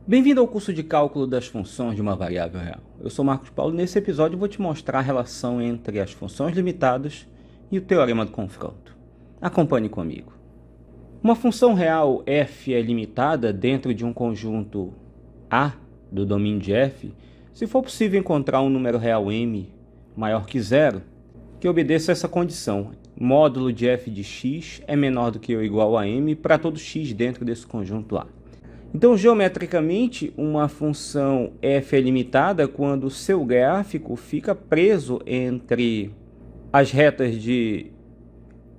Bem-vindo ao curso de cálculo das funções de uma variável real. Eu sou Marcos Paulo e nesse episódio eu vou te mostrar a relação entre as funções limitadas e o teorema do confronto. Acompanhe comigo. Uma função real f é limitada dentro de um conjunto A do domínio de f se for possível encontrar um número real m maior que zero que obedeça essa condição. Módulo de f de x é menor do que ou igual a m para todo x dentro desse conjunto A. Então, geometricamente, uma função f é limitada quando o seu gráfico fica preso entre as retas de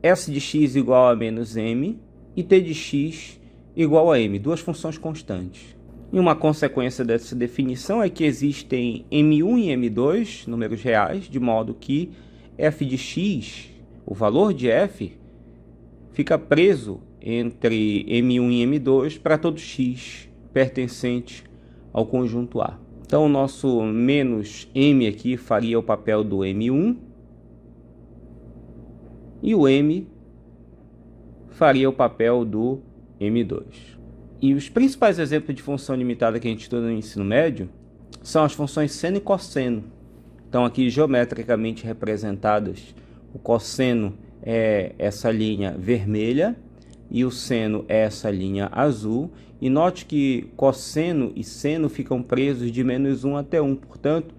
s de x igual a menos m e t de x igual a m, duas funções constantes. E uma consequência dessa definição é que existem m1 e m2, números reais, de modo que f de x, o valor de f, fica preso entre m1 e m2 para todo x pertencente ao conjunto A. Então, o nosso menos m aqui faria o papel do m1 e o m faria o papel do m2. E os principais exemplos de função limitada que a gente estuda no ensino médio são as funções seno e cosseno. Então, aqui geometricamente representadas, o cosseno é essa linha vermelha e o seno é essa linha azul. E note que cosseno e seno ficam presos de menos 1 até 1. Portanto,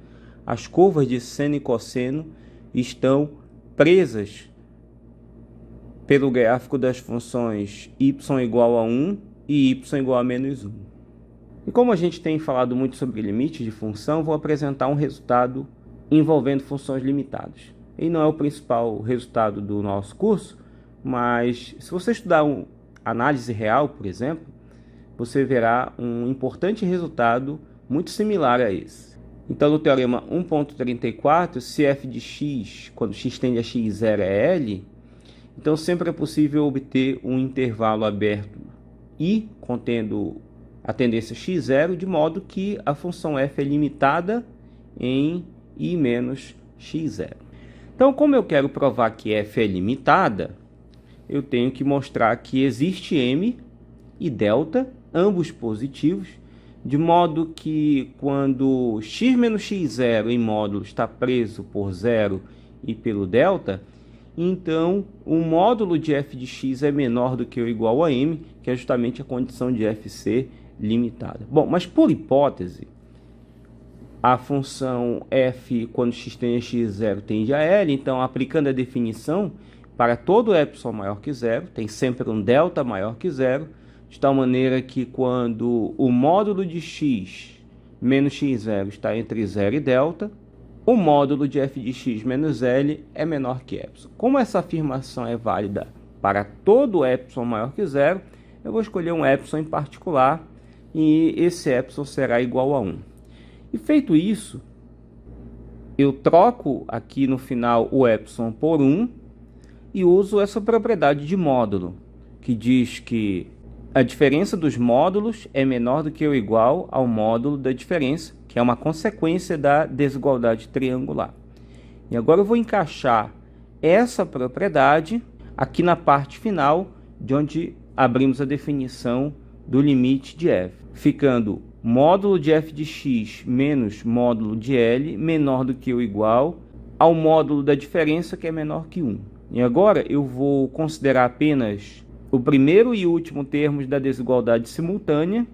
as curvas de seno e cosseno estão presas pelo gráfico das funções y igual a 1 e y igual a menos 1. E como a gente tem falado muito sobre limites de função, vou apresentar um resultado envolvendo funções limitadas. E não é o principal resultado do nosso curso, mas se você estudar análise real, por exemplo, você verá um importante resultado muito similar a esse. Então, no teorema 1.34, se f de x, quando x tende a x0 é L, então sempre é possível obter um intervalo aberto I, contendo a tendência x0, de modo que a função f é limitada em I menos x0. Então, como eu quero provar que f é limitada, eu tenho que mostrar que existe m e delta, ambos positivos, de modo que quando x menos x0 em módulo está preso por zero e pelo delta, então o módulo de f de x é menor do que ou igual a m, que é justamente a condição de f ser limitada. Bom, mas por hipótese, a função f, quando x tende a x0, tende a L, então aplicando a definição, para todo epsilon maior que zero, tem sempre um delta maior que zero, de tal maneira que quando o módulo de x menos x0 está entre 0 e delta, o módulo de f de x menos L é menor que epsilon. Como essa afirmação é válida para todo epsilon maior que zero, eu vou escolher um epsilon em particular, e esse epsilon será igual a 1. E feito isso, eu troco aqui no final o epsilon por 1 e uso essa propriedade de módulo, que diz que a diferença dos módulos é menor do que ou igual ao módulo da diferença, que é uma consequência da desigualdade triangular. E agora eu vou encaixar essa propriedade aqui na parte final, de onde abrimos a definição do limite de f, ficando módulo de f de x menos módulo de L menor do que ou igual ao módulo da diferença, que é menor que 1. E agora eu vou considerar apenas o primeiro e último termos da desigualdade simultânea,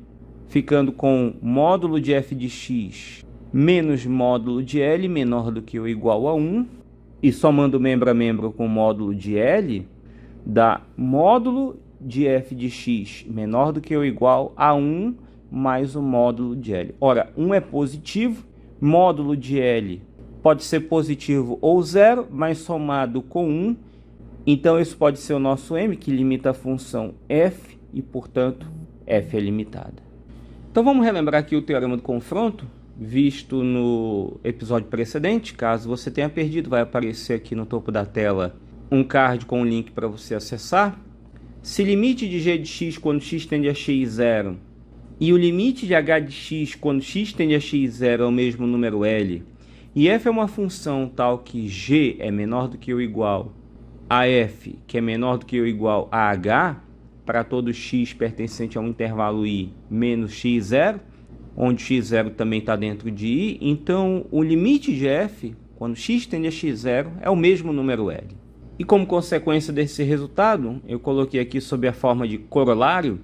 ficando com módulo de f de x menos módulo de L menor do que ou igual a 1, e somando membro a membro com módulo de L, dá módulo de f de x menor do que ou igual a 1 mais o módulo de L. Ora, 1 é positivo, módulo de L pode ser positivo ou zero, mas somado com 1, então isso pode ser o nosso m, que limita a função f, e portanto f é limitada. Então vamos relembrar aqui o teorema do confronto, visto no episódio precedente. Caso você tenha perdido, vai aparecer aqui no topo da tela um card com um link para você acessar. Se limite de g de x quando x tende a x0 e o limite de h de x quando x tende a x0 é o mesmo número L, e f é uma função tal que g é menor do que ou igual a f, que é menor do que ou igual a h, para todo x pertencente a um intervalo i menos x0, onde x0 também está dentro de i. Então, o limite de f, quando x tende a x0, é o mesmo número L. E como consequência desse resultado, eu coloquei aqui sob a forma de corolário,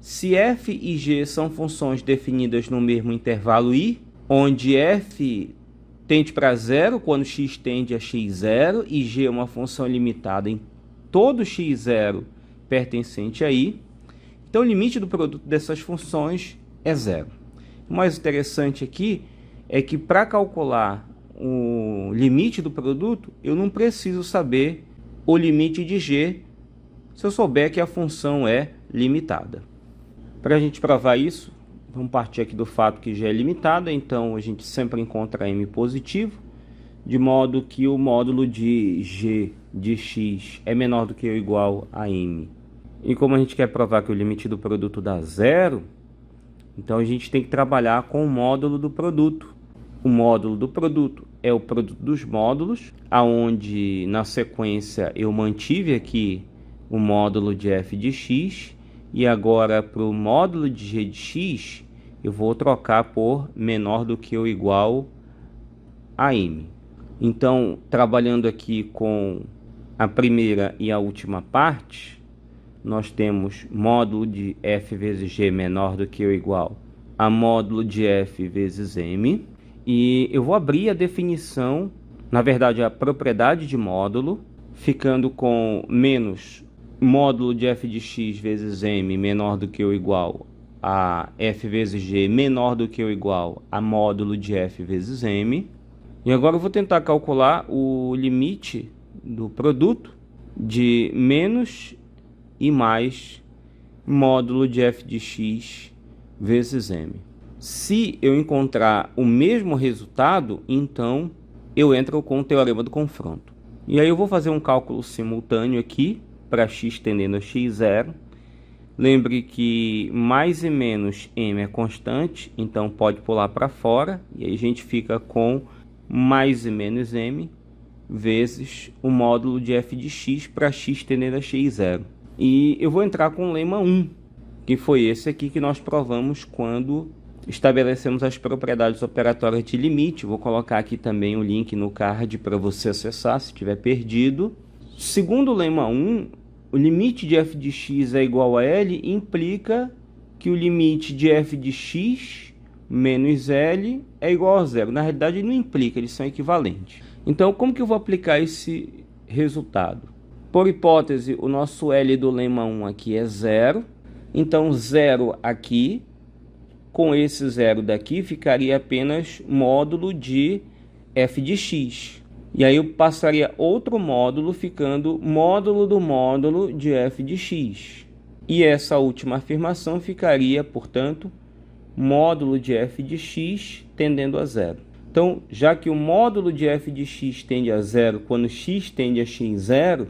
se f e g são funções definidas no mesmo intervalo i, onde f tende para zero quando x tende a x0 e g é uma função limitada em todo x0 pertencente a i, então o limite do produto dessas funções é zero. O mais interessante aqui é que para calcular o limite do produto, eu não preciso saber o limite de g se eu souber que a função é limitada. Para a gente provar isso, vamos partir aqui do fato que g é limitada, então a gente sempre encontra m positivo, de modo que o módulo de g de x é menor do que ou igual a m. E como a gente quer provar que o limite do produto dá zero, então a gente tem que trabalhar com o módulo do produto. O módulo do produto é o produto dos módulos, aonde na sequência eu mantive aqui o módulo de f de x, e agora para o módulo de g de x eu vou trocar por menor do que ou igual a m. Então, trabalhando aqui com a primeira e a última parte, nós temos módulo de f vezes g menor do que ou igual a módulo de f vezes m. E eu vou abrir a definição, na verdade a propriedade de módulo, ficando com menos módulo de f de x vezes m menor do que ou igual a f vezes g menor do que ou igual a módulo de f vezes m. E agora eu vou tentar calcular o limite do produto de menos e mais módulo de f de x vezes m. Se eu encontrar o mesmo resultado, então eu entro com o teorema do confronto. E aí eu vou fazer um cálculo simultâneo aqui para x tendendo a x0. Lembre que mais e menos m é constante, então pode pular para fora. E aí a gente fica com mais e menos m vezes o módulo de f de x para x tendendo a x0. E eu vou entrar com o lema 1, que foi esse aqui que nós provamos quando estabelecemos as propriedades operatórias de limite. Vou colocar aqui também o link no card para você acessar se tiver perdido. Segundo o lema 1, o limite de f de x é igual a L implica que o limite de f de x menos L é igual a zero. Na realidade, não implica, eles são equivalentes. Então, como que eu vou aplicar esse resultado? Por hipótese, o nosso L do lema 1 aqui é zero. Então, zero aqui, com esse zero daqui, ficaria apenas módulo de f de x. E aí eu passaria outro módulo, ficando módulo do módulo de f de x. E essa última afirmação ficaria, portanto, módulo de f de x tendendo a zero. Então, já que o módulo de f de x tende a zero quando x tende a x0,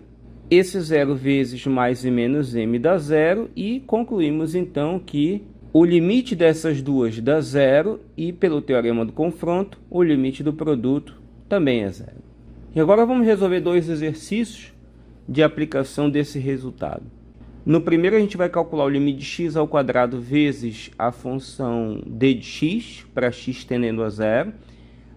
esse zero vezes mais e menos m dá zero, e concluímos então que o limite dessas duas dá zero, e pelo teorema do confronto, o limite do produto também é zero. E agora vamos resolver dois exercícios de aplicação desse resultado. No primeiro a gente vai calcular o limite de x ao quadrado vezes a função d de x, para x tendendo a zero.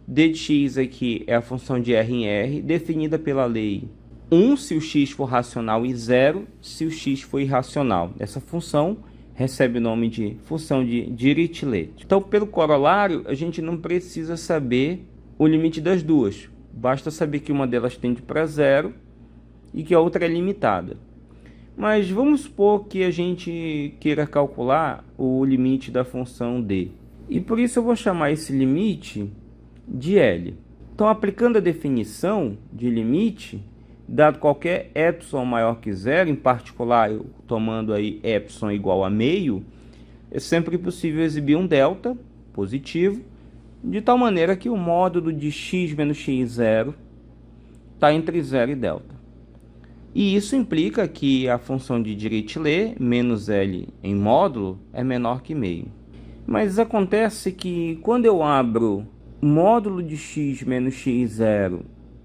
D de x aqui é a função de R em R, definida pela lei 1 se o x for racional e 0 se o x for irracional. Essa função recebe o nome de função de Dirichlet. Então, pelo corolário, a gente não precisa saber o limite das duas. Basta saber que uma delas tende para zero e que a outra é limitada. Mas vamos supor que a gente queira calcular o limite da função d. E por isso eu vou chamar esse limite de L. Então, aplicando a definição de limite, dado qualquer epsilon maior que zero, em particular eu tomando aí epsilon igual a meio, é sempre possível exibir um delta positivo, de tal maneira que o módulo de x menos x0 está entre 0 e delta. E isso implica que a função de Dirichlet, menos L em módulo, é menor que meio. Mas acontece que quando eu abro módulo de x menos x0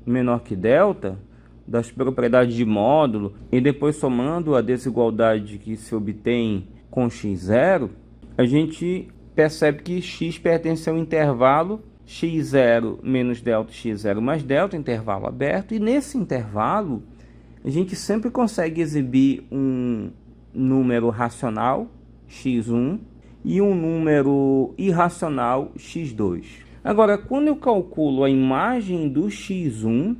menor que delta, das propriedades de módulo, e depois somando a desigualdade que se obtém com x0, a gente percebe que x pertence ao intervalo x0 menos delta, x0 mais delta, intervalo aberto, e nesse intervalo a gente sempre consegue exibir um número racional, x1, e um número irracional, x2. Agora, quando eu calculo a imagem do x1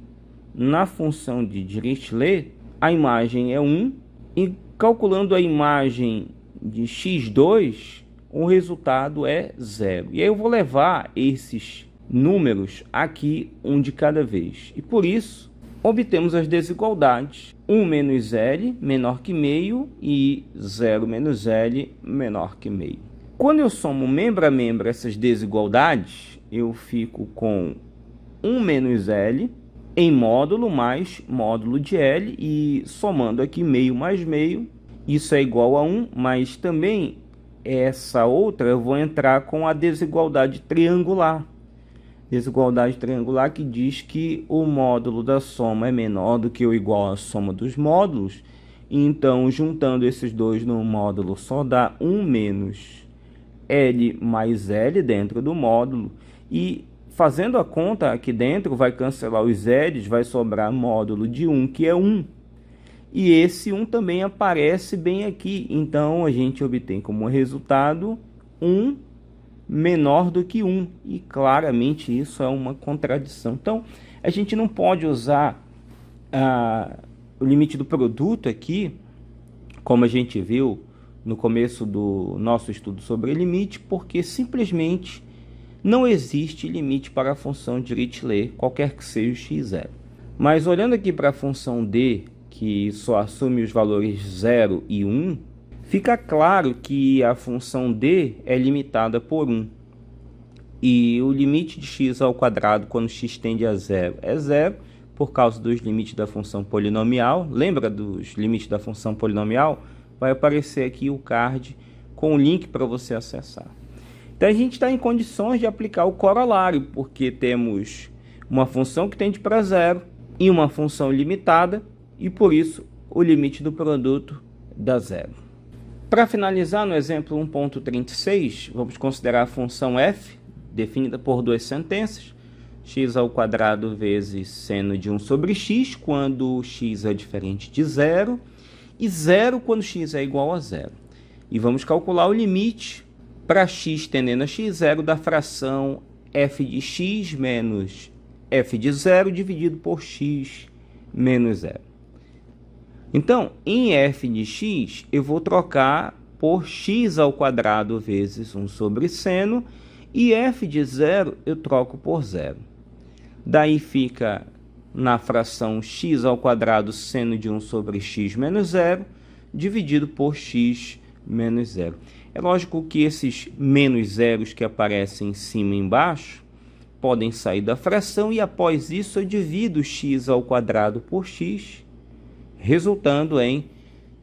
na função de Dirichlet, a imagem é 1, e calculando a imagem de x2, o resultado é 0. E aí eu vou levar esses números aqui, um de cada vez. E por isso, obtemos as desigualdades. 1 menos L menor que meio e 0 menos L menor que meio. Quando eu somo membro a membro essas desigualdades, eu fico com 1 menos L em módulo mais módulo de L, e somando aqui meio mais meio, isso é igual a 1, mas também essa outra eu vou entrar com a desigualdade triangular. Desigualdade triangular que diz que o módulo da soma é menor do que ou igual à soma dos módulos. Então, juntando esses dois no módulo só dá 1 menos L mais L dentro do módulo. E fazendo a conta aqui dentro, vai cancelar os L's, vai sobrar módulo de 1, que é 1. E esse 1 também aparece bem aqui. Então, a gente obtém como resultado 1 menor do que 1. E claramente isso é uma contradição. Então, a gente não pode usar o limite do produto aqui, como a gente viu no começo do nosso estudo sobre limite, porque simplesmente não existe limite para a função de Dirichlet, qualquer que seja o x0. Mas olhando aqui para a função d, que só assume os valores 0 e 1, fica claro que a função d é limitada por 1. E o limite de x ao quadrado quando x tende a 0 é 0, por causa dos limites da função polinomial. Lembra dos limites da função polinomial? Vai aparecer aqui o card com o link para você acessar. Então a gente está em condições de aplicar o corolário, porque temos uma função que tende para 0 e uma função limitada, e por isso o limite do produto dá 0. Para finalizar, no exemplo 1.36, vamos considerar a função f, definida por duas sentenças, x ao quadrado vezes seno de 1 sobre x, quando x é diferente de 0, e 0 quando x é igual a 0. E vamos calcular o limite para x tendendo a x0 da fração f de x menos f de 0 dividido por x menos 0. Então, em f de x, eu vou trocar por x ao quadrado vezes 1 sobre seno, e f de 0 eu troco por 0. Daí fica na fração x ao quadrado seno de 1 sobre x menos 0, dividido por x menos 0. É lógico que esses menos zeros que aparecem em cima e embaixo podem sair da fração, e após isso eu divido x ao quadrado por x, resultando em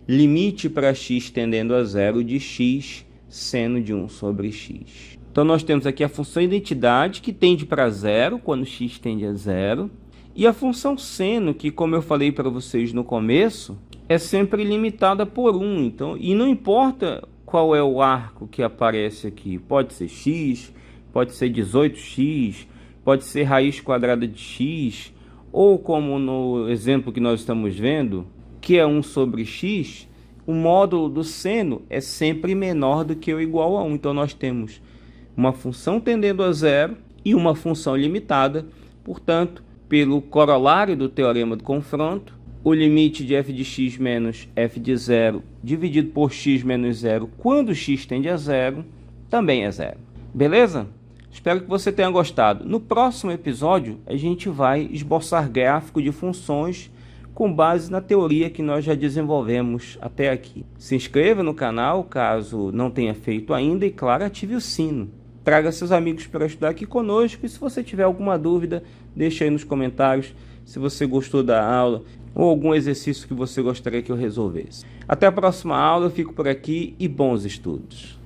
limite para x tendendo a 0 de x seno de 1 sobre x. Então nós temos aqui a função identidade, que tende para 0 quando x tende a 0, e a função seno, que, como eu falei para vocês no começo, é sempre limitada por 1. Então, e não importa qual é o arco que aparece aqui, pode ser x, pode ser 18x, pode ser raiz quadrada de x, ou como no exemplo que nós estamos vendo, que é 1 sobre x, o módulo do seno é sempre menor do que ou igual a 1. Então nós temos uma função tendendo a 0 e uma função limitada. Portanto, pelo corolário do teorema do confronto, o limite de f de x menos f de 0 dividido por x menos 0 quando x tende a 0 também é 0. Beleza? Espero que você tenha gostado. No próximo episódio, a gente vai esboçar gráfico de funções com base na teoria que nós já desenvolvemos até aqui. Se inscreva no canal caso não tenha feito ainda e, claro, ative o sino. Traga seus amigos para estudar aqui conosco, e se você tiver alguma dúvida, deixe aí nos comentários se você gostou da aula ou algum exercício que você gostaria que eu resolvesse. Até a próxima aula, eu fico por aqui e bons estudos!